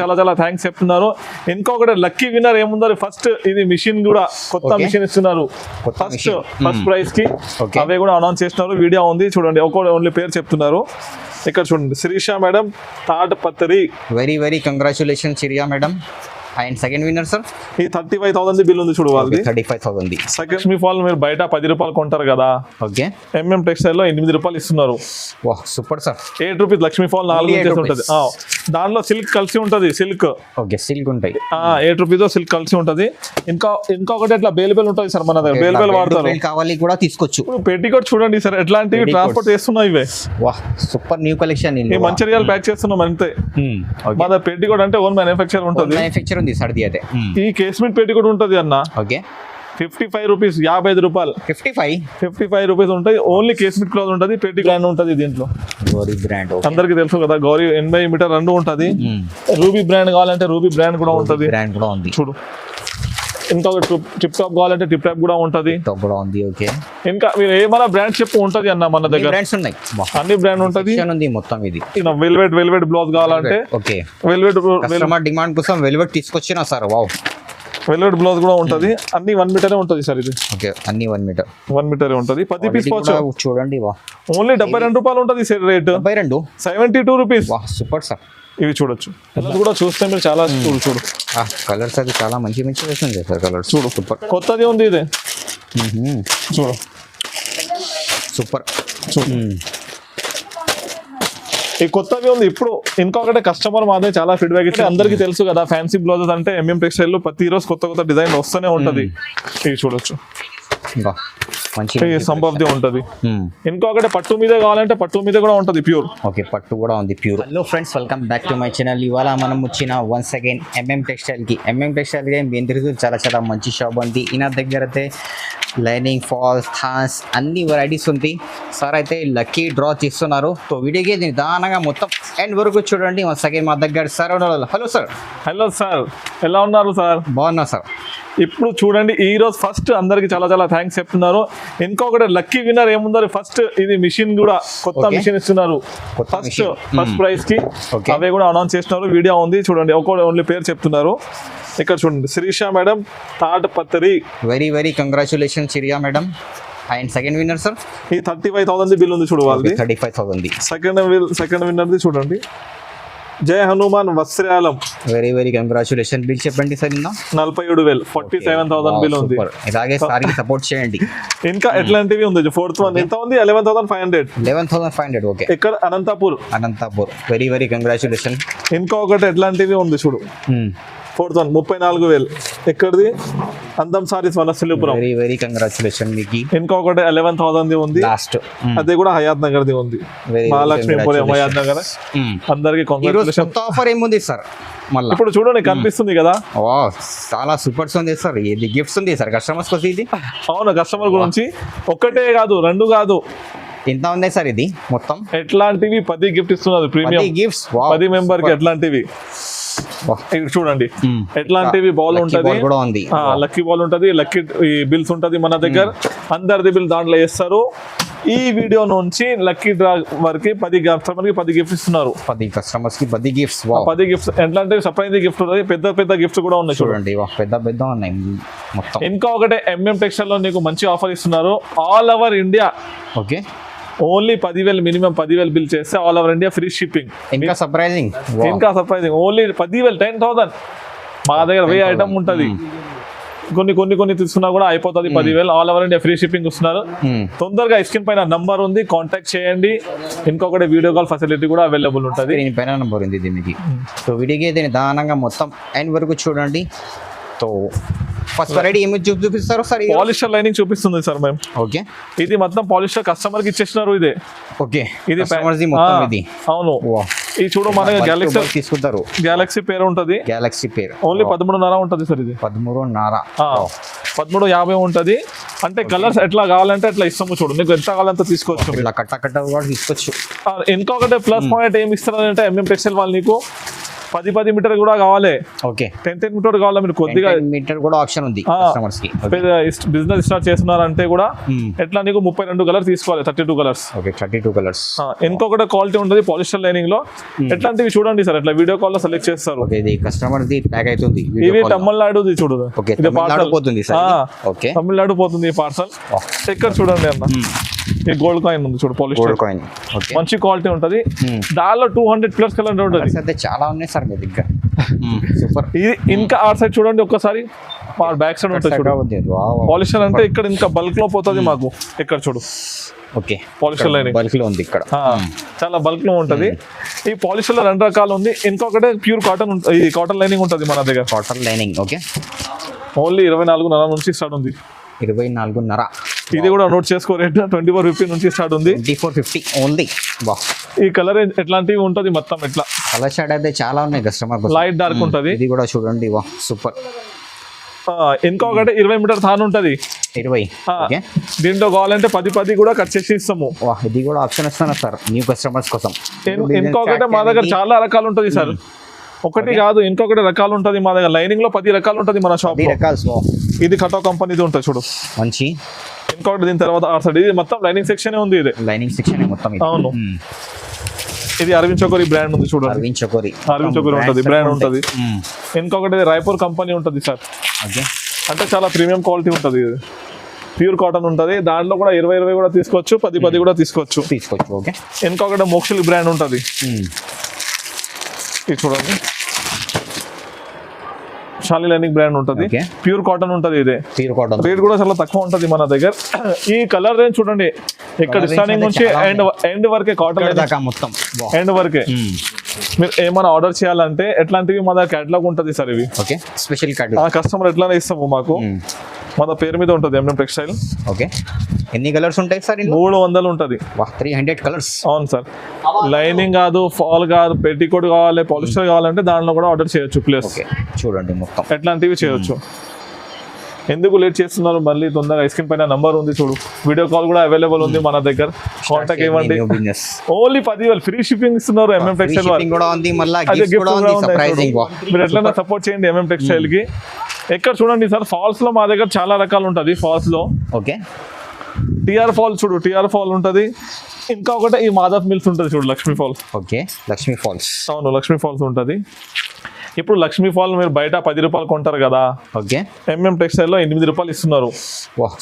చాలా చాలా థ్యాంక్స్ చెప్తున్నారు. ఇంకొకటి లక్కీ విన్నర్ ఏముందో ఫస్ట్ ఇది మిషన్ కూడా కొత్త మిషన్ ఇస్తున్నారు ఫస్ట్ ప్రైజ్ కి. అవే కూడా అనౌన్స్ చేస్తున్నారు, వీడియో ఉంది చూడండి. ఓన్లీ పేరు చెప్తున్నారు. ఇక్కడ చూడండి Srisha madam Tadipatri. Very very congratulation Sriya madam. And second winner sir ఈ 35,000 బిల్ ఉంది చూడు వాళ్ళది. 35,000. సెకండ్ మీ ఫాల్ మీరు బయట 10 రూపాయలు కొంటారు కదా, ఓకే ఎంఎం టెక్స్టైల్ లో 8 రూపాయలు ఇస్తున్నారు. వాహ్ super sir. 8 rupees Lakshmi fall 4 inches ఉంటుంది. దానిలో సిల్క్ కలిసి ఉంటుంది. సిల్క్ ఓకే సిల్క్ ఉంటాయి. 8 రూపీస్ సిల్క్ కలిసి ఉంటుంది. ఇంకొకటి ఇట్లా బేల్ ఉంటుంది సార్ మన దగ్గర. బేల్ వాడతారు కావాలి కూడా తీసుకోవచ్చు. పెట్టికోట్ చూడండి సార్ ఎట్లాంటివి ట్రాన్స్పోర్ట్ చేస్తున్నాయి ఇవే. వాహ్ సూపర్ న్యూ కలెక్షన్. ఈ మంచిర్యాల ప్యాక్ చేస్తున్నాం అంతే. మన పెట్టికోట్ అంటే ఓన్ మ్యానుఫ్యాక్చర్ ఉంటుంది. మ్యానుఫ్యాక్చర్ ఉంది సర్ది అయితే. ఈ కేస్మెంట్ పెట్టికోట్ ఉంటుంది అన్న. ఓకే 55 రూపీస్ 55 రూపాయలు. 55 రూపీస్ ఉంటాయి. ఓన్లీ కేస్మెంట్ క్లాత్ ఉంటుంది. పెట్టి బ్రాండ్ ఉంటుంది దీంట్లో. గౌరీ బ్రాండ్ అందరికి తెలుసు కదా. గౌరీ 80 మీటర్ 2 ఉంటుంది. రూబీ బ్రాండ్ కావాలంటే రూబీ బ్రాండ్ కూడా ఉంటుంది. బ్రాండ్ కూడా ఉంది చూడు. ఇంకా టిప్ టాప్ కావాలంటే టిప్ టాప్ కూడా ఉంటుంది. ఓకే ఇంకా మీరు ఏమైనా బ్రాండ్ చెప్పు ఉంటుంది అన్న మన దగ్గర. బ్రాండ్స్ ఉన్నాయి, అన్ని బ్రాండ్ ఉంటుంది మొత్తం. ఇది వెల్వెట్ బ్లౌజ్ కావాలంటే ఓకే వెల్వెట్ కస్టమర్ డిమాండ్ కోసం వెల్వెట్ తీసుకొచ్చినా సార్. వావ్ వెల్వెట్ బ్లౌజ్ కూడా ఉంటుంది. అన్ని 1 మీటరే ఉంటుంది సార్. ఇది ఓకే అన్ని 1 మీటరే ఉంటుంది. 10 పీస్ చూడండి. వా ఓన్లీ 72 రూపాయలు ఉంటుంది సార్ రేట్. 72 రూపీస్. వా సూపర్ సార్. ఇవి చూడొచ్చు. కలర్స్ కూడా చూస్తే మీరు చాలా చూడు కలర్స్ అది చాలా మంచి వేసింది సార్. కలర్స్ చూడు సూపర్. కొత్తది ఉంది ఇది చూడు. సూపర్ చూడు ఈ కొత్తవి ఉంది ఇప్పుడు. ఇంకొకటి కస్టమర్ మాదే చాలా ఫీడ్బ్యాక్ ఇచ్చి అందరికీ తెలుసు కదా ఫ్యాన్సీ బ్లౌజెస్ అంటే ఎంఎం టెక్స్టైల్ లో ప్రతి రోజు కొత్త డిజైన్ వస్తూనే ఉంటది. ఇవి చూడొచ్చు. సంభవ్ది ఉంటది. ఇంకొకటి పట్టు మీద కావాలంటే పట్టు మీద కూడా ఉంటది ప్యూర్. ఓకే పట్టు కూడా ఉంది pure. Hello friends, welcome back to my channel. ఇవాళ మనం వచ్చిన వన్స్ అగైన్ ఎంఎం టెక్స్టైల్ కి. ఎంఎం టెక్స్టైల్ కి మేము తిరుగుతూ చాలా మంచి షాప్ ఉంది. ఈయన దగ్గర అయితే లైనింగ్ ఫాల్స్ థాన్స్ అన్ని వెరైటీస్ ఉంది. సార్ అయితే లక్కీ డ్రా చేస్తున్నారు. సో వీడియోకి నిదానంగా మొత్తం ఎండ్ వరకు చూడండి. వన్స్ అగైన్ మా దగ్గర sir. Hello sir. Hello sir, ఎలా ఉన్నారు సార్? బాగున్నా సార్. ఇప్పుడు చూడండి ఈ రోజు ఫస్ట్ అందరికి చాలా చాలా థ్యాంక్స్ చెప్తున్నారు. ఇంకొకటి లక్కీ విన్నర్ ఏముందో ఫస్ట్ ఇది మిషన్ కూడా కొత్త మిషన్ ఇస్తున్నారు ఫస్ట్ ప్రైజ్ కి. అవే కూడా అనౌన్స్ చేస్తున్నారు, వీడియో ఉంది చూడండి. ఓన్లీ పేరు చెప్తున్నారు. ఇక్కడ చూడండి Srisha madam Tadipatri. Very very congratulation Sriya madam. And second winner sir ఈ 35,000 బిల్ ఉంది చూడు వాళ్ళది. 35,000. సెకండ్ విన్నర్ది చూడండి. Jaya Hanuman Vastralam. Very very congratulation. Bill చెప్పండి సార్. 47,000 47,000 బిల్ ఉంది. ఇలాగే సార్కి సపోర్ట్ చేయండి. ఇంకా ఎట్లాంటివి ఉంది. 4th వన్ ఎంత ఉంది? 11,500. 11,500. ఓకే ఇక్కడ అనంతపూర్. Very very congratulation. ఇంకొకటి ఎట్లాంటివి ఉంది చూడు. 4th one 34,000. ఎక్కడిది? అందం saris Vanasthalipuram. Very very congratulation మీకు. ఇంకొకటి 11,000 ఉంది లాస్ట్. అది కూడా హయాత్ నగర్ ది ఉంది. మహాలక్ష్మీపురం హయాత్ నగర్. అందరికి కంగ్రాచులేషన్. ఆఫర్ ఏముంది సార్? మళ్ళీ ఇప్పుడు చూడండి కనిపిస్తుంది కదా. చాలా సూపర్స్ ఉంది సార్. ఇది గిఫ్ట్స్ ఉంది సార్ కస్టమర్స్ కోసం. ఇది అవును కస్టమర్ గురించి. ఒకటే కాదు 2 కాదు. ఎంత ఉంది సార్ ఇది మొత్తం? ఎట్లాంటివి 10 గిఫ్ట్ ఇస్తున్నారు. ప్రీమియం గిఫ్ట్స్ 10 మెంబర్ కి. ఎట్లాంటివి చూడండి. ఎట్లాంటివి బాల్ ఉంటది, లక్కీ బాల్ ఉంటది, లక్కీ బిల్స్ ఉంటది మన దగ్గర. అందరిది బిల్ దాంట్లో వేస్తారు. ఈ వీడియో నుంచి లక్కీ డ్రా వరకు 10 గిఫ్ట్స్ ఇస్తున్నారు. 10 కస్టమర్స్ కి 10 గిఫ్ట్స్. 10 గిఫ్ట్స్. ఎట్లాంటి సర్ప్రైజ్ గిఫ్ట్ ఉంటుంది. పెద్ద గిఫ్ట్స్ కూడా ఉన్నాయి చూడండి. పెద్ద ఉన్నాయి మొత్తం. ఇంకా ఒకటి ఎంఎం టెక్స్టైల్ లో నీకు మంచి ఆఫర్ ఇస్తున్నారు. All over India. Okay only 10,000 minimum 10,000 bill చేస్తే all over India free shipping. ఇంకా సర్ప్రైజింగ్ ఓన్లీ 10,000 10,000. మా దగ్గర 1000 ఐటమ్ ఉంటుంది. కొన్ని తీసుకున్నా కూడా అయిపోతుంది 10,000. All over India free shipping ఇస్తున్నారు. తొందరగా స్క్రీన్ పైన నంబర్ ఉంది, కాంటాక్ట్ చేయండి. ఇంకొకటి వీడియో కాల్ ఫెసిలిటీ కూడా అవైలబుల్ ఉంటుంది. పైన నంబర్ ఉంది దీనికి. సో వీడియోకి దీన్ని దానంగా మొత్తం ఎండ్ వరకు చూడండి. సో ఫస్ట్ వెరైటీ ఏమి చూపిస్తారు సార్? పాలిస్టర్ లైనింగ్ చూపిస్తుంది సార్ మేము. ఓకే ఇది మొత్తం పాలిస్టర్ కస్టమర్ కి ఇచ్చేసినారు. ఇదే ఓకే ఇది అవును. ఇది చూడు మన గ్యాలక్సీ తీసుకుంటారు. గ్యాలక్సీ పేరు ఉంటది. గ్యాలక్సీ పేరు ఓన్లీ 13.5 ఉంటది సార్. ఇది 13.5 13.50 ఉంటది. అంటే కలర్స్ ఎట్లా కావాలంటే అట్లా ఇస్తాము. చూడు నీకు ఎంత కావాలంటే తీసుకోవచ్చు. ఇలా కట్ట కూడా తీసుకోవచ్చు. ఇంకొకటి ప్లస్ పాయింట్ ఏమి ఇస్తారంటే ఎంఎం టెక్స్టైల్ వాళ్ళు నీకు 10 మీటర్ కూడా కావాలి, ఓకే 10 మీటర్ కావాలి, మీరు కొద్దిగా మీటర్ కూడా ఆప్షన్ ఉంది కస్టమర్స్ కి. బిజినెస్ స్టార్ట్ చేస్తున్నారంటే కూడా ఎట్లా నీకు 32 కలర్స్ తీసుకోవాలి, 32 కలర్స్. Okay 32 colours. ఇంకొకటి క్వాలిటీ ఉంటుంది పాలిస్టర్ లైనింగ్ లో. ఎట్లాంటివి చూడండి సార్, ఇట్లా వీడియో కాల్ లో సెలెక్ట్ చేస్తారు. ఓకే ఇది కస్టమర్ ది ప్యాక్ అవుతుంది. ఇవి తమిళనాడు చూడు, ఓకే తమిళనాడు పోతుంది సార్. ఓకే తమిళనాడు పోతుంది పార్సల్. ఇక్కడ చూడండి అన్న, ఈ గోల్డ్ కాయిన్ ఉంది చూడు, పాలిస్టర్ కాయిన్. ఓకే మంచి క్వాలిటీ ఉంటది. దానిలో 200+ కలర్ ఉంటుంది. అయితే చాలా ఉన్నాయి సార్ మీ దగ్గర. సూపర్. ఇది ఇంకా ఆ సైడ్ చూడండి ఒక్కసారి, బ్యాక్ సైడ్ ఉంటుంది చూడు. పాలిస్టర్ అంటే ఇక్కడ ఇంకా బల్క్ లో పోతుంది మాకు. ఇక్కడ చూడు, ఓకే పాలిస్టర్ లైనింగ్ బల్క్ లో ఉంది ఇక్కడ, చాలా బల్క్ లో ఉంటది. ఈ పాలిస్టర్ లో 2 రకాలు ఉంది. ఇంకొకటి ప్యూర్ కాటన్, ఈ కాటన్ లైనింగ్ ఉంటుంది మన దగ్గర. Cotton lining okay. ఓన్లీ 24.5 నుంచి స్టార్ట్ ఉంది. 24.5. ఇది కూడా నోట్ చేసుకో, రేట్ 2450 నుంచి స్టార్ట్ ఉంది. 2450 ఓన్లీ. వా ఈ కలర్ ఎట్లాంటివి ఉంటుంది మొత్తం ఇట్లా కలర్ షేడ్ అయితే చాలా ఉన్నాయి కస్టమర్. లైట్ డార్క్ ఉంటది. ఇది కూడా చూడండి, వా సూపర్. ఇంకొకటి 20 మీటర్ థాన్ ఉంటది. 20 ఓకే. దీంట్లో కావాలంటే 10 కూడా కట్ చేసి ఇస్తాము. ఇది కూడా ఆప్షన్ ఇస్తాను సార్ న్యూ కస్టమర్స్ కోసం. ఇంకొకటి మా దగ్గర చాలా రకాలు ఉంటది సార్, ఒకటి కాదు ఇంకొకటి రకాలు ఉంటది మా దగ్గర. లైనింగ్ లో 10 రకాలు ఉంటది మన షాప్ లో. ఇది కటో కంపెనీది ఉంటుంది చూడు, మంచి. ఇంకొకటి దీని తర్వాత ఇది మొత్తం లైనింగ్ సెక్షన్ ఉంది. ఇది లైనింగ్ సెక్షన్ మొత్తం. అవును. ఇది అరవింద్ చోకరి బ్రాండ్ ఉంది చూడండి. అరవింద్ చోకరి ఉంటుంది, బ్రాండ్ ఉంటుంది. ఇంకొకటి రాయపూర్ కంపెనీ ఉంటుంది సార్. అంటే చాలా ప్రీమియం క్వాలిటీ ఉంటుంది. ఇది ప్యూర్ కాటన్ ఉంటుంది. దాంట్లో కూడా 20 కూడా తీసుకోవచ్చు, 10 కూడా తీసుకోవచ్చు. ఓకే. ఇంకొకటి మోక్షల్ బ్రాండ్ ఉంటుంది. ఇది చూడండి, షాలి లైనింగ్ బ్రాండ్ ఉంటుంది. ప్యూర్ కాటన్ ఉంటుంది. ఇదే ప్యూర్ కాటన్, రేట్ కూడా చాలా తక్కువ ఉంటుంది మన దగ్గర. ఈ కలర్ రేంజ్ చూడండి, ఇక్కడ స్టార్టింగ్ నుంచి ఎండ్ వరకే కాటన్ మొత్తం, ఎండ్ వరకే. మీరు ఏమైనా ఆర్డర్ చేయాలంటే ఎట్లాంటివి మా దగ్గర క్యాటలాగ్ ఉంటుంది సార్. ఇవి ఓకే స్పెషల్ క్యాటలాగ్. కస్టమర్ ఎట్లానే ఇస్తాము, మాకు మన పేరు మీద ఉంటుంది MM టెక్స్టైల్. ఓకే. ఎన్ని కలర్స్ ఉంటాయి సార్? 300 ఉంటుంది. 300 కలర్స్. అవును సార్. లైనింగ్ కాదు, ఫాల్ కాదు, పెట్టికోట్ కావాలి, పాలిస్టర్ కావాలంటే దానిలో కూడా ఆర్డర్ చేయొచ్చు. ప్లస్ చూడండి మొత్తం ఎట్లాంటివి చేయొచ్చు. ఎందుకు లేట్ చేస్తున్నారు, మళ్ళీ తొందరగా స్క్రీన్ పైన నంబర్ ఉంది చూడు, వీడియో కాల్ కూడా అవైలబుల్ ఉంది మన దగ్గర. కాంటాక్ట్ ఇవ్వండి. ఓన్లీ 10,000 ఫ్రీ షిప్పింగ్ ఇస్తున్నారు MM టెక్స్టైల్ వాళ్ళు. మీరు ఎట్లన్నా సపోర్ట్ చేయండి MM టెక్స్టైల్ కి. ఎక్కడ చూడండి సార్, ఫాల్స్ లో మా దగ్గర చాలా రకాలు ఉంటుంది. ఫాల్స్ లో ఓకే TR ఫాల్ చూడు, TR ఫాల్ ఉంటుంది. ఇంకా ఒకటి ఈ మాధవ్ మిల్స్ ఉంటుంది చూడు, Lakshmi falls. Okay Lakshmi falls. అవును, లక్ష్మీ ఫాల్స్ ఉంటుంది. ఇప్పుడు లక్ష్మీ ఫాల్ మీరు బయట 10 రూపాయలు కొంటారు కదా, ఓకే MM టెక్స్టైల్ లో 8 రూపాయలు ఇస్తున్నారు.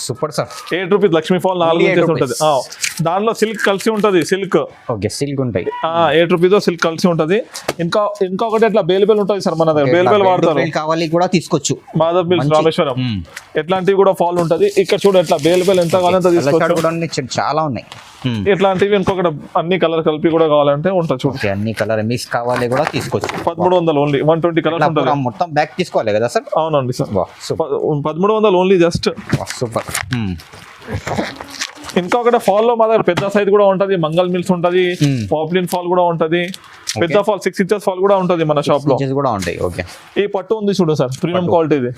Super sir. 8 rupees Lakshmi fall 4 inches ఉంటుంది. దాంట్లో సిల్క్ కలిసి ఉంటుంది. సిల్క్ ఓకే సిల్క్ ఉంటాయి. 8 రూపీస్ సిల్క్ కలిసి ఉంటుంది. ఇంకొకటి ఇట్లా బేల్ ఉంటుంది సార్ మన దగ్గర. బేల్ వాడతారు, కావాలి కూడా తీసుకోవచ్చు. మాధవ్ మిల్స్ రామేశ్వరం ఎట్లాంటివి కూడా ఫాల్ ఉంటుంది. ఇక్కడ చూడు, ఎట్లా బేల్ ఎంత కావాలంటే తీసుకోవచ్చు. చాలా ఉన్నాయి ఇట్లాంటివి. ఇంకొకటి అన్ని కలర్ కలిపి కూడా కావాలంటే ఉంటుంది చూడు. అన్ని కలర్ మిక్స్ కావాలి కూడా తీసుకోవచ్చు. 1300 ఓన్లీ. 120 కలర్స్ ఉంటుంది. మొత్తం బ్యాక్ తీసుకోవాలి కదా సార్? అవునండి సార్. 1300 only just. సూపర్. ఇంకొకటి ఫాల్ లో మా దగ్గర పెద్ద సైజ్ కూడా ఉంటది. మంగళ మిల్స్ ఉంటది, పాప్లిన్ ఫాల్ కూడా ఉంటది, పెద్ద ఫాల్ 6 ఇంచెస్ ఫాల్ కూడా ఉంటది మన షాప్ లో. కూడా ఉంటాయి. ఓకే. ఈ పట్టు ఉంది చూడు సార్, ప్రీమియం క్వాలిటీ. ఇది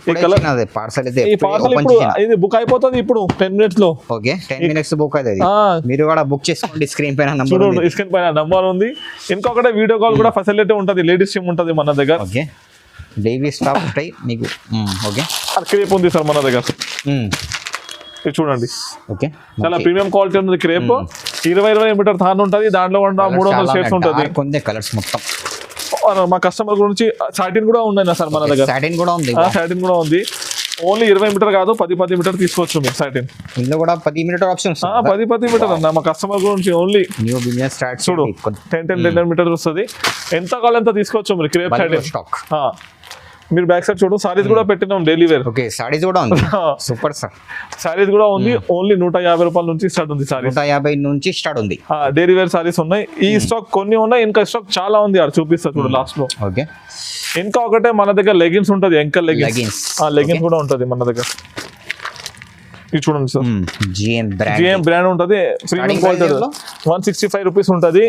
ఈ కలర్ పార్సల్ అయితే ఈ పార్సల్ ఇప్పుడు ఇది బుక్ అయిపోతుంది ఇప్పుడు 10 minutes లో. ఓకే 10 minutes బుక్ అవుతుంది. మీరు కూడా బుక్ చేసుకోండి. స్క్రీన్ పైన నంబర్ ఉంది. స్క్రీన్ పైన నంబర్ ఉంది. ఇంకొకటి వీడియో కాల్ కూడా ఫెసిలిటీ ఉంటది. లేడీస్ సిమ్ ఉంటది మన దగ్గర. ఓకే డైలీ స్టాక్ ఉంటాయి మీకు. ఓకే క్రేప్ ఉంది సార్ మన దగ్గర. ఇది చూడండి, ఓకే చాలా ప్రీమియం క్వాలిటీ ఉంది. క్రేప్ 20 మీటర్ థాన్ ఉంటుంది. దాంట్లో 300 షేడ్స్ ఉంటుంది. కొన్ని కలర్స్ మొత్తం. మా కస్టమర్ గురించి సాటిన్ కూడా ఉన్నాయి సార్ మన దగ్గర. సాటిన్ కూడా ఉంది. సాటిన్ కూడా ఉంది. ఓన్లీ 20 మీటర్ కాదు, 10 మీటర్ తీసుకోవచ్చు మీరు సాటిన్. ఇందులో కూడా 10 మీటర్ ఆప్షన్స్. 10 మీటర్ అన్న మా కస్టమర్ గురించి. ఓన్లీ న్యూ బిజినెస్ స్టార్ట్ చూడు, 10 మీటర్ వస్తుంది. ఎంత కావాలంత తీసుకోవచ్చు మీరు. Crepe satin stock. మీరు బ్యాక్ సైడ్ చూడు, సారీస్ కూడా పెట్టినాం డైలీ వేర్. ఓకే సారీస్ కూడా ఉంది. Super sir. సారీస్ కూడా ఉంది. ఓన్లీ 150 రూపాయల నుంచి స్టార్ట్ ఉంది. సారీ 150 నుంచి స్టార్ట్ ఉంది. డైలీ వేర్ సారీస్ ఉన్నాయి. ఈ స్టాక్ కొన్ని ఉన్నాయి, ఇంకా స్టాక్ చాలా ఉంది. చూపిస్తా చూడు లాస్ట్ లో. ఓకే. ఇంకా ఒకటే మన దగ్గర లెగిన్స్ ఉంటుంది. ఎంకల్ లెగిన్స్. లెగిన్స్ కూడా ఉంటుంది మన దగ్గర. ఇది చూడండి సార్, GM బ్రాండ్ ఉంటుంది. ప్రీమియం క్వాలిటీ 165 రూపీస్ ఉంటుంది.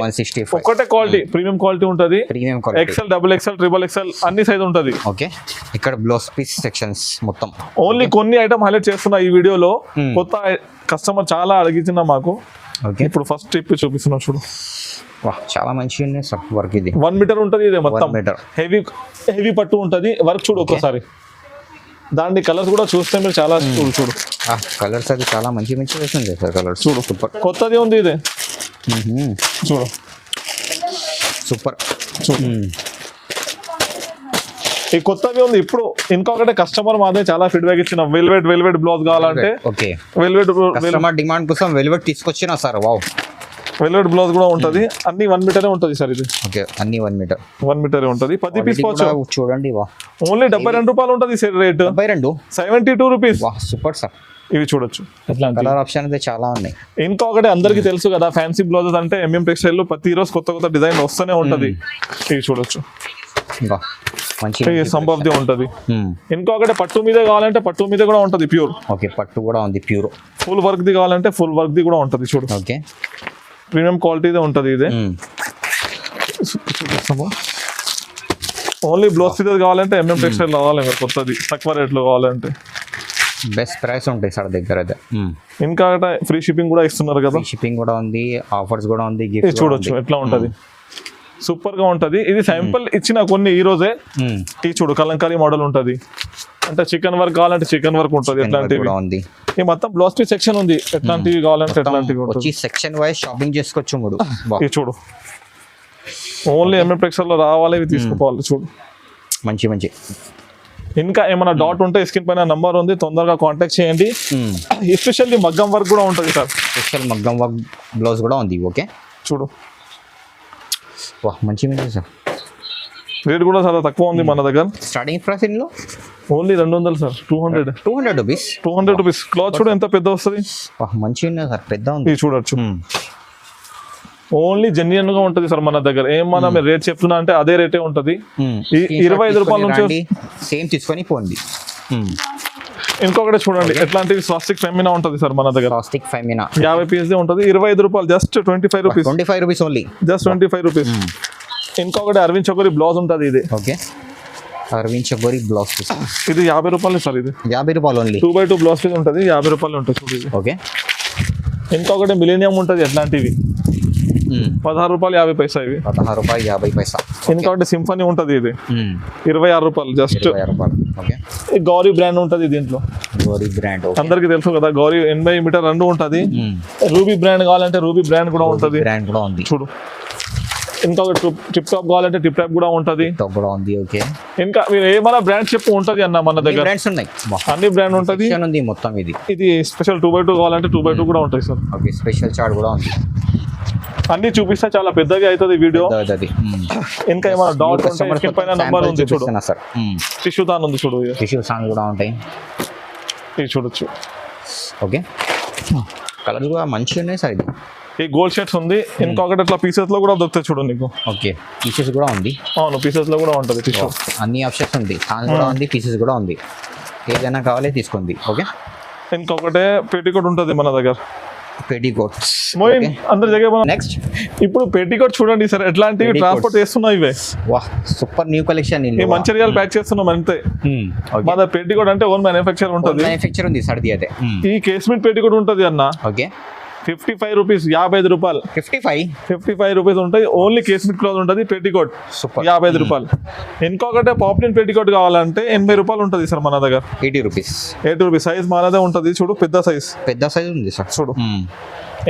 ఒకటే క్వాలిటీ, ప్రీమియం క్వాలిటీ ఉంటుంది. XL, XXL, XXL అన్ని సైజ్ ఉంటుంది. ఓకే. ఇక్కడ బ్లౌజ్ పీస్ సెక్షన్స్ మొత్తం. ఓన్లీ కొన్ని ఐటమ్ హైలైట్ చేస్తున్నా ఈ వీడియోలో. కొత్త కస్టమర్ చాలా అడిగించిన మాకు. ఓకే ఇప్పుడు ఫస్ట్ ఇప్పి చూపిస్తున్నా చూడు. వా చాలా మంచిగా ఉన్నాయి సార్ వర్క్ ఇది. 1 మీటర్ ఉంటుంది ఇది మొత్తం. 1 మీటర్ హెవీ పట్టు ఉంటుంది. వర్క్ చూడు ఒక్కసారి. దాని కలర్స్ కూడా చూస్తే మీరు చాలా చూడు కలర్స్ అది చాలా మంచి వేసింది సార్ కలర్స్. చూడు సూపర్ కొత్తది ఉంది ఇది. చూడు సూపర్. ఈ కొత్తవి ఉంది ఇప్పుడు. ఇంకొకటి కస్టమర్ మాదే చాలా ఫీడ్బ్యాక్ ఇచ్చిన వెల్వెట్ బ్లౌజ్ కావాలంటే ఓకే వెల్వెట్ కస్టమర్ డిమాండ్ కోసం వెల్వెట్ తీసుకొచ్చినా సార్. వావ్ వెల్వెట్ బ్లౌజ్ కూడా ఉంటుంది. అన్ని 1 మీటరే ఉంటుంది సార్ ఇది. ఓకే అన్ని 1 మీటరే ఉంటుంది. 10 పీస్ చూడండి. వా ఓన్లీ 72 రూపాయలు ఉంటుంది సార్ రేట్. 72 రూపీస్. వా సూపర్ సార్. ఇవి చూడొచ్చు. కలర్ ఆప్షన్ అయితే చాలా ఉన్నాయి. ఇంకొకటి అందరికి తెలుసు కదా ఫ్యాన్సీ బ్లౌజెస్ అంటే ఎంఎం టెక్స్టైల్ లో ప్రతి రోజు కొత్త డిజైన్ వస్తూనే ఉంటది. ఇవి చూడొచ్చు. సంభవ్ది ఉంటది. ఇంకొకటి పట్టు మీద కావాలంటే పట్టు మీద కూడా ఉంటది ప్యూర్. ఓకే పట్టు కూడా ఉంది ప్యూర్. ఫుల్ వర్క్ ది కావాలంటే ఫుల్ వర్క్ ది కూడా ఉంటది. చూడు ఓకే ప్రీమియం క్వాలిటీదే ఉంటది ఇది. ఓన్లీ బ్లౌజ్ పీసెస్ కావాలంటే ఎంఎం టెక్స్టైల్ రావాలి మీరు కొత్తది తక్కువ రేట్లో కావాలంటే. బెస్ట్ ప్రైస్ ఉంటాయి సార్ దగ్గర అయితే. ఇంకా ఫ్రీ షిప్పింగ్ కూడా ఇస్తున్నారు కదా. షిప్పింగ్ కూడా ఉంది, ఆఫర్స్ కూడా ఉంది. గిఫ్ట్ చూడొచ్చు ఎట్లా ఉంటది. సూపర్ గా ఉంటది. ఇది శాంపుల్ ఇచ్చిన కొన్ని ఈ రోజే. ఈ చూడు కలంకారీ మోడల్ ఉంటది. అంటే చికెన్ వర్క్ కావాలంటే చికెన్ వర్క్ ఉంటుంది. ఎట్లాంటివి ఉంది. ఈ మొత్తం బ్లౌజ్ పీస్ సెక్షన్ ఉంది. ఎట్లాంటివి కావాలంటే ఎట్లాంటివి సెక్షన్ వైజ్ షాపింగ్ చేసుకోవచ్చు. మూడు చూడు ఓన్లీ ఎంఎం టెక్స్టైల్ లో రావాలి. ఇవి తీసుకోవాలి. చూడు మంచి ఇంకా ఏమైనా డౌట్ ఉంటే స్క్రీన్ పైన నంబర్ ఉంది, తొందరగా కాంటాక్ట్ చేయండి. ఎస్పెషల్లీ మగ్గం వర్క్ కూడా ఉంటుంది సార్. స్పెషల్ మగ్గం వర్క్ బ్లౌజ్ కూడా ఉంది. ఓకే చూడు. వా మంచి సార్. రేట్ కూడా చాలా తక్కువ ఉంది మన దగ్గర. స్టార్టింగ్ ప్రైస్ ఇందులో only 200 sir. 200 rupees. 200 rupees. Cloth చూడు ఎంత పెద్ద వస్తుంది. మంచిగా సార్ పెద్ద ఉంది. చూడొచ్చు. ఓన్లీ జెన్యున్ గా ఉంటది సార్ మన దగ్గర. ఏమన్నా మీరు రేట్ చెప్తున్నా అంటే అదే రేటే ఉంటది. 25 రూపాయల నుంచి సేమ్ తీసుకొని పోండి. ఇంకొకటి చూడండి ఎట్లాంటివి స్వాస్టిక్ ఫెమినా ఉంటది సార్ మన దగ్గర. స్వాస్టిక్ ఫెమినా 50 పీస్ ఉంటది. 25 రూపాయలు. Just 25 rupees. 25 rupees only. Just 25 rupees. ఇంకొకటి అరవింద్ చౌకరీ బ్లౌజ్ ఉంటది ఇది. Okay Aravind Choukari blouse piece. ఇది 50 రూపాయలు సార్. ఇది 50 రూపాయలు ఓన్లీ. 2x2 బ్లౌజ్ పీస్ ఉంటది. 50 రూపాయలు ఉంటుంది. చూడండి. ఓకే ఇంకొకటి మిలీనియం ఉంటది. ఎట్లాంటివి 16 రూపాయలు 50 పైసా. ఇవి 16 రూపాయలు 50 పైసా. ఇంకొకటి సింఫనీ ఉంటది. ఇది 26 రూపాయలు. జస్ట్ ఓకే గౌరీ బ్రాండ్ ఉంటది దీంట్లో. గౌరీ బ్రాండ్ అందరికి తెలుసు కదా. గౌరీ 80 మీటర్ 2 ఉంటది. రూబీ బ్రాండ్ కావాలంటే రూబీ బ్రాండ్ కూడా ఉంటది. బ్రాండ్ కూడా ఉంది. చూడు. ఇంకొకటి టిప్ టాప్ కావాలంటే టిప్ టాప్ కూడా ఉంటది. ఓకే ఇంకా మీరు ఏమైనా బ్రాండ్ చెప్పు ఉంటది అన్న మన దగ్గర. బ్రాండ్స్ ఉన్నాయి. అన్ని బ్రాండ్ ఉంటది. మొత్తం ఇది స్పెషల్ 2x2 కావాలంటే 2x2 కూడా ఉంటాయి సార్. ఓకే స్పెషల్ చార్ట్ కూడా ఉంది. అన్ని చూపిస్తే చాలా పెద్దగా అవుతుంది వీడియో. ఇంకా ఏమైనా డౌట్ ఉంటే పైన నంబర్ ఉంది. చూడు టిష్యూ తాన్ ఉంది. చూడు టిష్యూ తాన్ కూడా ఉంటాయి. ఇది చూడొచ్చు. ఓకే కలర్స్ కూడా మంచిగా ఉన్నాయి సార్. ఇది ఈ గోల్డ్ షర్ట్స్ ఉంది. ఇంకొకటి ఇట్లా పీసెస్ లో కూడా దొరుకుతాయి. చూడు నీకు. ఓకే పీసెస్ కూడా ఉంది. అవును పీసెస్ లో కూడా ఉంటుంది టిష్యూ. అన్ని ఆప్షన్స్ ఉంది. తాన్ కూడా ఉంది, పీసెస్ కూడా ఉంది. ఏదైనా కావాలి తీసుకోండి. ఓకే ఇంకొకటి పెట్టికోట్ ఉంటుంది మన దగ్గర. పెటికోట్ అందరి దగ్గర. నెక్స్ట్ ఇప్పుడు పెటికోట్ చూడండి సార్. ఎట్లాంటివి ట్రాన్స్పోర్ట్ చేస్తున్నాయి ఇవే. వాహ్ సూపర్ న్యూ కలెక్షన్. ఈ మంచిర్యాల ప్యాక్ చేస్తున్నాం అంతే. మన పెటికోట్ అంటే ఓన్ మ్యానుఫ్యాక్చర్ ఉంటుంది. మ్యానుఫ్యాక్చర్ ఉంది సార్. ఈ కేస్మెంట్ పెటికోట్ ఉంటుంది అన్న. Okay 55 rupees. 55 రూపాయలు. 55 రూపీస్ ఉంటాయి. ఓన్లీ కేస్మెంట్ క్లాత్ ఉంటుంది. పెటికోట్ 55 రూపాయలు. ఇంకొకటి పాప్లిన్ పెటికోట్ కావాలంటే 80 రూపాయలు ఉంటుంది సార్ మన దగ్గర. 80 రూపీస్. సైజ్ మనదే ఉంటుంది. చూడు పెద్ద సైజ్ ఉంది సార్. చూడు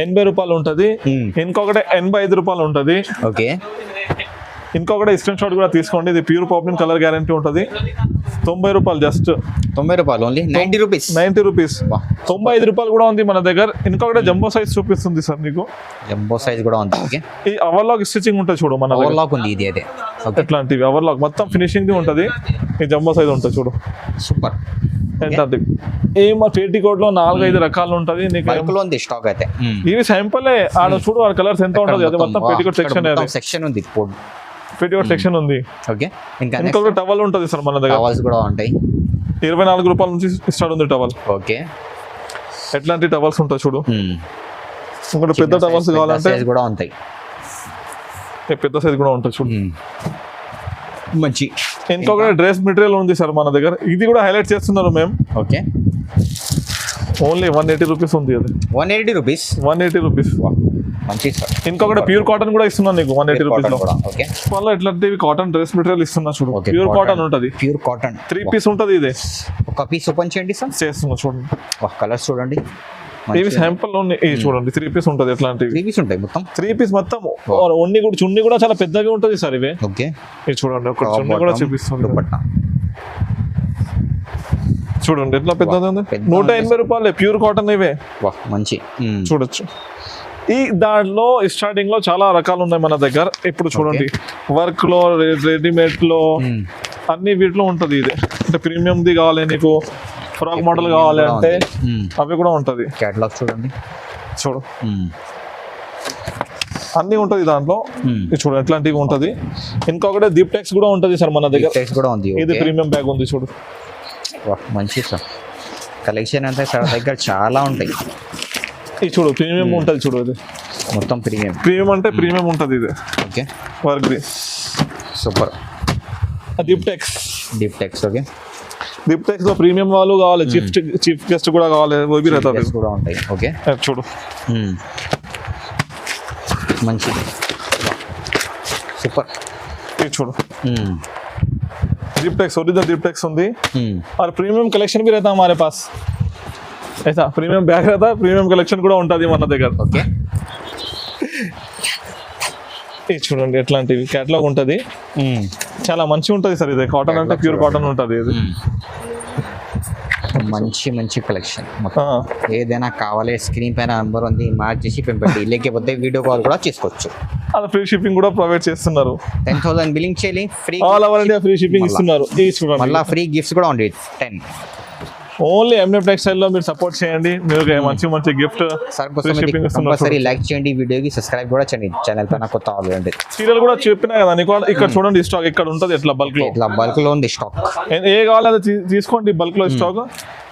80 రూపాయలు ఉంటుంది. ఇంకొకటి 85 రూపాయలు ఉంటుంది. ఓకే ఇంకొకటి స్క్రీన్ షాట్ కూడా తీసుకోండి. ఇది ప్యూర్ పాప్లిన్ కలర్ గ్యారంటీ ఉంటుంది. 90 రూపాయలు. జస్ట్ 90 రూపాయలు ఓన్లీ. 90 రూపీస్. 95 రూపాయలు కూడా ఉంది మన దగ్గర. ఇంకొకటి జంబో సైజ్ చూపిస్తుంది సార్ నీకు. జంబో సైజ్ కూడా ఉంది. ఓకే ఈ ఓవర్లాక్ స్టిచింగ్ ఉంటుంది. చూడు మన ఓవర్లాక్ ఉంది. ఇది అదే ఎట్లాంటివి ఓవర్లాక్ మొత్తం ఫినిషింగ్ ది ఉంటుంది. ఈ జంబో సైజ్ ఉంటుంది. చూడు సూపర్. ఏమో పెటికోట్ లో 4-5 రకాలు ఉంటది. ఉంది స్టాక్ అయితే. ఇవి శాంపుల్. ఆడ చూడు ఆ కలర్స్ ఎంత ఉంటుంది. అది మొత్తం పెటికోట్ సెక్షన్ ఉంది. పెటికోట్ సెక్షన్ ఉంది. ఓకే ఇంకొక టవల్ ఉంటుంది సార్ మన దగ్గర. టవల్స్ కూడా ఉంటాయి. 24 రూపాయల నుంచి స్టార్ట్ ఉంది టవల్. ఓకే ఎట్లాంటి టవల్స్ ఉంటాయి చూడు. ఇంకొక పెద్ద టవల్స్ కావాలంటే కూడా ఉంటాయి. పెద్ద సైజ్ కూడా ఉంటుంది. చూడు మంచి. ఇంకొక డ్రెస్ మెటీరియల్ ఉంది సార్ మన దగ్గర. ఇది కూడా హైలైట్ చేస్తున్నారు మేము. ఓకే ఓన్లీ 180 రూపీస్ ఉంది అది. 180 రూపీస్. 180 రూపీస్. మంచి సార్. ఇంకొకటి ప్యూర్ కాటన్ కూడా ఇస్తున్నాను నీకు 180 రూపీస్ లో. ఓకే. మళ్ళీ ఎట్లాంటివి కాటన్ డ్రెస్ మెటీరియల్ ఇస్తున్నా చూడు. ప్యూర్ కాటన్ ఉంటది. ప్యూర్ కాటన్ 3 పీస్ ఉంటది. ఇదే ఒక పీస్ ఓపెన్ చేయండి సార్. చేస్తున్నా చూడండి. కలర్స్ చూడండి. ఇవి శాంపుల్ లో చూడండి. 3 పీస్ ఉంటది. ఎట్లాంటివి 3 పీస్ ఉంటాయి మొత్తం. 3 పీస్ మొత్తం. ఉన్ని కూడా చున్ని కూడా చాలా పెద్దగా ఉంటది సార్ ఇవే. ఓకే. ఇది చూడండి. ఒక చున్ని కూడా చూపిస్తుంది. చూడండి ఎట్లా పెద్దది ఉంది. 180 రూపాయలే ప్యూర్ కాటన్ ఇవే. మంచి చూడొచ్చు. ఈ దాంట్లో స్టార్టింగ్ లో చాలా రకాలు ఉన్నాయి మన దగ్గర. ఇప్పుడు చూడండి వర్క్ లో, రెడీమేడ్ లో, అన్ని వీటిలో ఉంటది. ఇది అంటే ప్రీమియం ది కావాలి నీకు, ఫ్రాక్ మోడల్ కావాలి అంటే అవి కూడా ఉంటది. కేటలాగ్ చూడండి. చూడు అన్ని ఉంటది దాంట్లో. చూడు ఎట్లాంటివి ఉంటది. ఇంకొకటి దీప్టెక్స్ కూడా ఉంటది సార్ మన దగ్గర. కూడా ఉంది. ఇది ప్రీమియం బ్యాగ్ ఉంది చూడు. మంచి సార్ కలెక్షన్ అంతా సార్ దగ్గర చాలా ఉంటాయి. ఇది చూడు ప్రీమియం ఉంటది. చూడు ఇది మొత్తం ప్రీమియం అంటే ప్రీమియం ఉంటది. ఇది okay. Work the super. Deeptex. Okay. Deeptex లో ప్రీమియం వాళ్ళు కావాలి, చీఫ్ గెస్ట్ కూడా కావాలి, కూడా ఉంటాయి. ఓకే. చూడు మంచి సూపర్. ఇది చూడు దీప్టెక్స్ ओरिजिनल దీప్టెక్స్ ఉంది. और प्रीमियम कलेक्शन भी रहता हमारे पास. ऐसा प्रीमियम बैग रहता है, प्रीमियम कलेक्शन కూడా ఉంటుంది మన దగ్గర. ఓకే. ఇది చూడండి ఎట్లాంటివి కేటలాగ్ ఉంటుంది. చాలా మంచిగా ఉంటుంది సార్. ఇది కాటన్ అంటే ప్యూర్ కాటన్ ఉంటుంది. ఇది మంచి కలెక్షన్. ఏదైనా కావాలి స్క్రీన్ పైన నెంబర్ ఉంది, మార్క్ చేసి పెంపండి. లేకపోతే వీడియో కాల్ కూడా చేసుకోవచ్చు. అలా ఫ్రీ షిప్పింగ్ కూడా ప్రొవైడ్ చేస్తున్నారు. 10,000 బిల్లింగ్ చేయాలి. Free all over India free shipping ఇస్తున్నారు. ఇది చూడండి. మళ్ళీ ఫ్రీ గిఫ్ట్స్ కూడా ఉంది. 10 ఓన్లీ ఎంఎం టెక్స్టైల్ లో మీరు సపోర్ట్ చేయండి. మీరు మంచి గిఫ్ట్ కంపల్సరీ లైక్ చేయండి, వీడియోకి సబ్స్క్రైబ్ కూడా చేయండి. ఛానల్ పైన కొత్త ఆల్రెడీ సీరియల్ కూడా చెప్పినా కదా నీకు. ఇక్కడ చూడండి స్టాక్ ఇక్కడ ఉంటుంది. ఎట్లా బల్క్ లో ఉంది స్టాక్. ఏ కావాలి అది తీసుకోండి బల్క్ లో స్టాక్.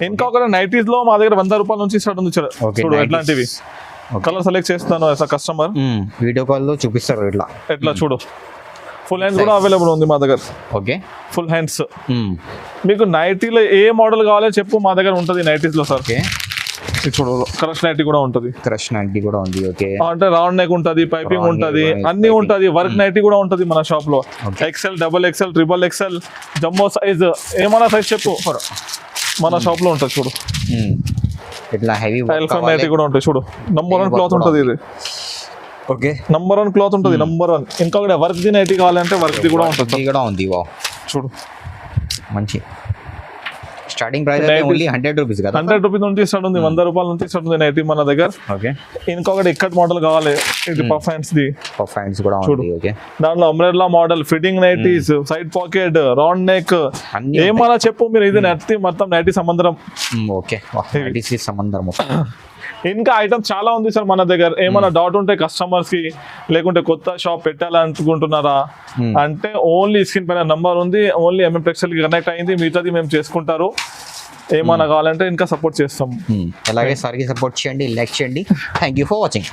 ఇంకొక నైటీస్ లో మా దగ్గర 100 రూపాయల నుంచి స్టార్ట్ ఉంది. చూడు ఎట్లాంటివి కలర్ సెలెక్ట్ చేస్తాను కస్టమర్. వీడియో కాల్ లో చూపిస్తారు. ఎట్లా చూడు ఫుల్ హ్యాండ్స్ కూడా అవైలబుల్ ఉంది మా దగ్గర. ఓకే. ఫుల్ హ్యాండ్స్ మీకు నైటీలో ఏ మోడల్ కావాలో చెప్పు, మా దగ్గర ఉంటుంది నైటీస్ లో సార్. చూడు క్రష్ నైటీ కూడా ఉంటుంది. ఓకే. అంటే రౌండ్ నెక్ ఉంటుంది, పైపింగ్ ఉంటుంది, అన్ని ఉంటుంది. వర్క్ నైటీ కూడా ఉంటుంది మన షాప్ లో. XL, XXL, XXL, jumbo size ఏమైనా సైజ్ చెప్పు మన షాప్ లో ఉంటుంది. చూడు ఇట్లా హెవీ నైటీ కూడా ఉంటుంది. చూడు నంబర్ 1 క్లాత్ ఉంటుంది. ఇది ఓకే. నంబర్ 1 క్లాత్ ఉంటుంది. నంబర్ 1. ఇంకొకటి వర్క్ ది నైటీ కావాలంటే వర్క్ ది కూడా ఉంటుంది. చూడు మంచి స్టార్టింగ్ ప్రైస్ ఓన్లీ 100 రూపీస్ కదా. 100 రూపీస్ నుంచి స్టార్ట్ ఉంది. 100 రూపాయల నుంచి స్టార్ట్ ఉంది నైటీ మన దగ్గర. ఓకే. ఇంకొకటి ఇక్కట్ మోడల్ కావాలి. ఇది పఫ్ హ్యాండ్స్ ది. కూడా ఉంది. ఓకే. దాంట్లో umbrella model, fitting nighties, side pocket, round neck ఏమన్నా చెప్పు మీరు. ఇది నైటీ మొత్తం నైటీ సంబంధం. ఓకే. సంబంధం ఇంకా ఐటమ్ చాలా ఉంది సార్ మన దగ్గర. ఏమైనా డౌట్ ఉంటే కస్టమర్స్ కి, లేకుంటే కొత్త షాప్ పెట్టాలనుకుంటున్నారా అంటే ఓన్లీ స్క్రీన్ పైన నంబర్ ఉంది. ఓన్లీ ఎంఎం టెక్స్టైల్ కి కనెక్ట్ అయింది. మిగతాది మేము చేసుకుంటారు. ఏమైనా కావాలంటే ఇంకా సపోర్ట్ చేస్తాం. అలాగే సార్కి సపోర్ట్ చేయండి, లైక్ చేయండి. Thank you for watching.